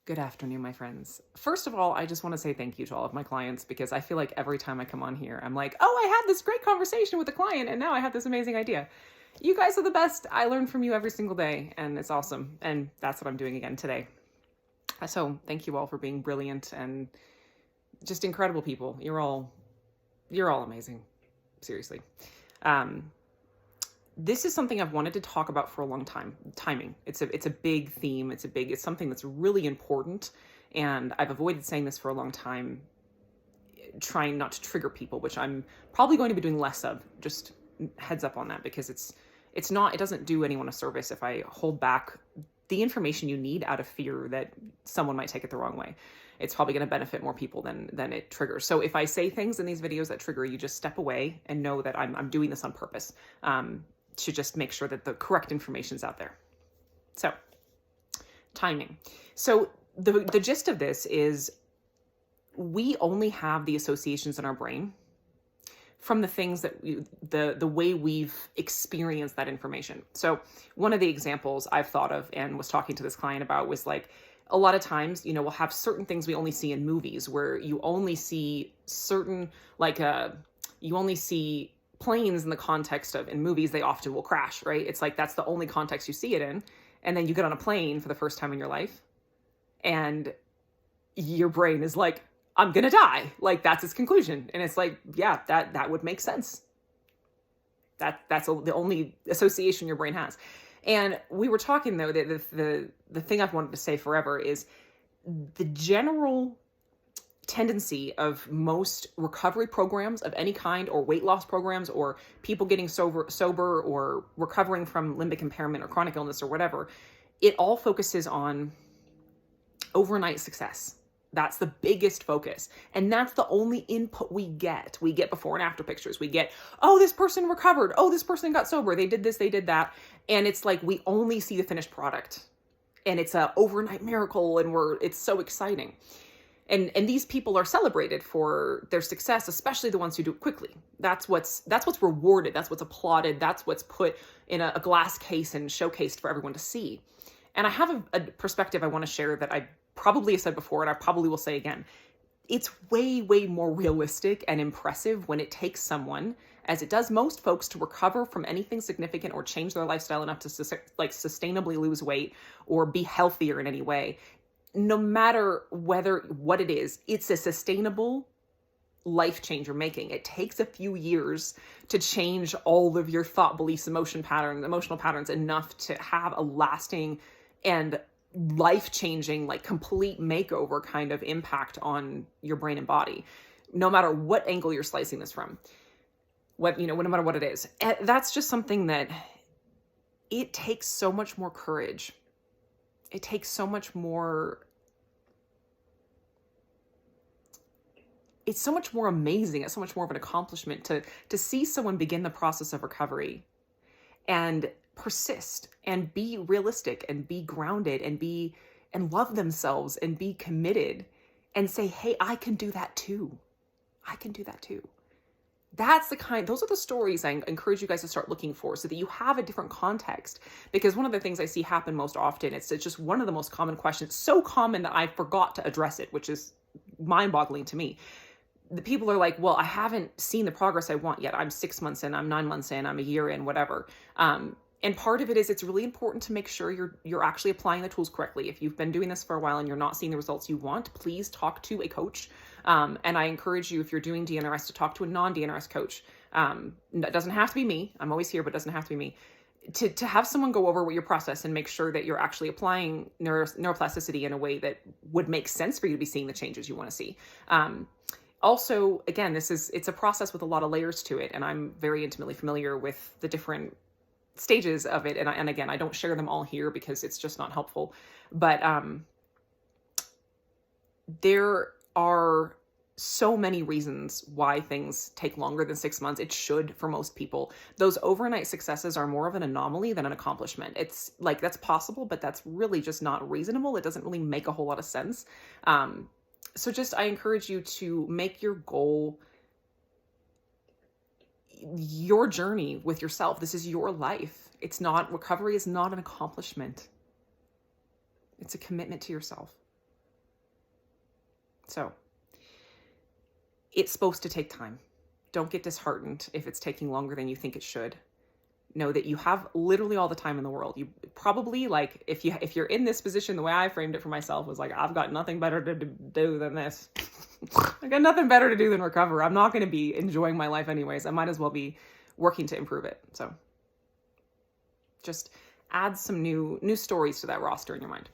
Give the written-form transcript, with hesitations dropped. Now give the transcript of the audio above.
Good afternoon, my friends. First of all, I just want to say thank you to all of my clients because I feel like every time I come on here, I'm like, oh, I had this great conversation with a client and now I have this amazing idea. You guys are the best. I learn from you every single day and it's awesome. And that's what I'm doing again today. So thank you all for being brilliant and just incredible people. You're all amazing. Seriously. Um, this is something I've wanted to talk about for a long time. Timing. It's a big theme. It's something that's really important. And I've avoided saying this for a long time, trying not to trigger people, which I'm probably going to be doing less of. Just heads up on that because it doesn't do anyone a service if I hold back the information you need out of fear that someone might take it the wrong way. It's probably going to benefit more people than it triggers. So if I say things in these videos that trigger you, just step away and know that I'm doing this on purpose. To just make sure that the correct information is out there. So, timing. So the gist of this is we only have the associations in our brain from the things that the way we've experienced that information. So one of the examples I've thought of and was talking to this client about was like, a lot of times, we'll have certain things we only see in movies where you only see certain, you only see planes in the context of, in movies, they often will crash, right? It's like, that's the only context you see it in. And then you get on a plane for the first time in your life and your brain is like, I'm going to die. Like, that's its conclusion. And it's like, yeah, that would make sense. That's the only association your brain has. And we were talking though, that the thing I've wanted to say forever is the general tendency of most recovery programs of any kind, or weight loss programs, or people getting sober or recovering from limbic impairment or chronic illness or whatever, it all focuses on overnight success. That's the biggest focus. And that's the only input we get. We get before and after pictures. We get, oh, this person recovered. Oh, this person got sober. They did this, they did that. And it's like, we only see the finished product. And it's an overnight miracle and it's so exciting. And these people are celebrated for their success, especially the ones who do it quickly. That's what's rewarded. That's what's applauded. That's what's put in a glass case and showcased for everyone to see. And I have a perspective I want to share that I probably have said before, and I probably will say again. It's way, way more realistic and impressive when it takes someone, as it does most folks, to recover from anything significant or change their lifestyle enough to sustainably lose weight or be healthier in any way. No matter what it is, it's a sustainable life change you're making. It takes a few years to change all of your thought, beliefs, emotional patterns enough to have a lasting and life-changing, like complete makeover kind of impact on your brain and body, no matter what angle you're slicing this from, no matter what it is. And that's just something that it takes so much more courage. It takes so much more. It's so much more amazing. It's so much more of an accomplishment to see someone begin the process of recovery and persist and be realistic and be grounded and love themselves and be committed and say, hey, I can do that too. I can do that too. Those are the stories I encourage you guys to start looking for so that you have a different context. Because one of the things I see happen most often, it's just one of the most common questions, so common that I forgot to address it, which is mind-boggling to me. The people are like, well, I haven't seen the progress I want yet. I'm 6 months in, I'm 9 months in, I'm a year in, whatever. And part of it is it's really important to make sure you're actually applying the tools correctly. If you've been doing this for a while and you're not seeing the results you want, please talk to a coach. And I encourage you, if you're doing DNRS, to talk to a non-DNRS coach. That doesn't have to be me. I'm always here, but it doesn't have to be me. To have someone go over what your process and make sure that you're actually applying neuroplasticity in a way that would make sense for you to be seeing the changes you want to see. Also, again, it's a process with a lot of layers to it, and I'm very intimately familiar with the different stages of it. And again, I don't share them all here because it's just not helpful. But there are so many reasons why things take longer than 6 months. It should for most people. Those overnight successes are more of an anomaly than an accomplishment. It's like, that's possible, but that's really just not reasonable. It doesn't really make a whole lot of sense. So I encourage you to make your goal your journey with yourself. This is your life. Recovery is not an accomplishment. It's a commitment to yourself. So it's supposed to take time. Don't get disheartened if it's taking longer than you think it should. Know that you have literally all the time in the world. You probably, like, if you're in this position, the way I framed it for myself was like, I've got nothing better to do than this. I got nothing better to do than recover. I'm not going to be enjoying my life anyways. I might as well be working to improve it. So just add some new stories to that roster in your mind.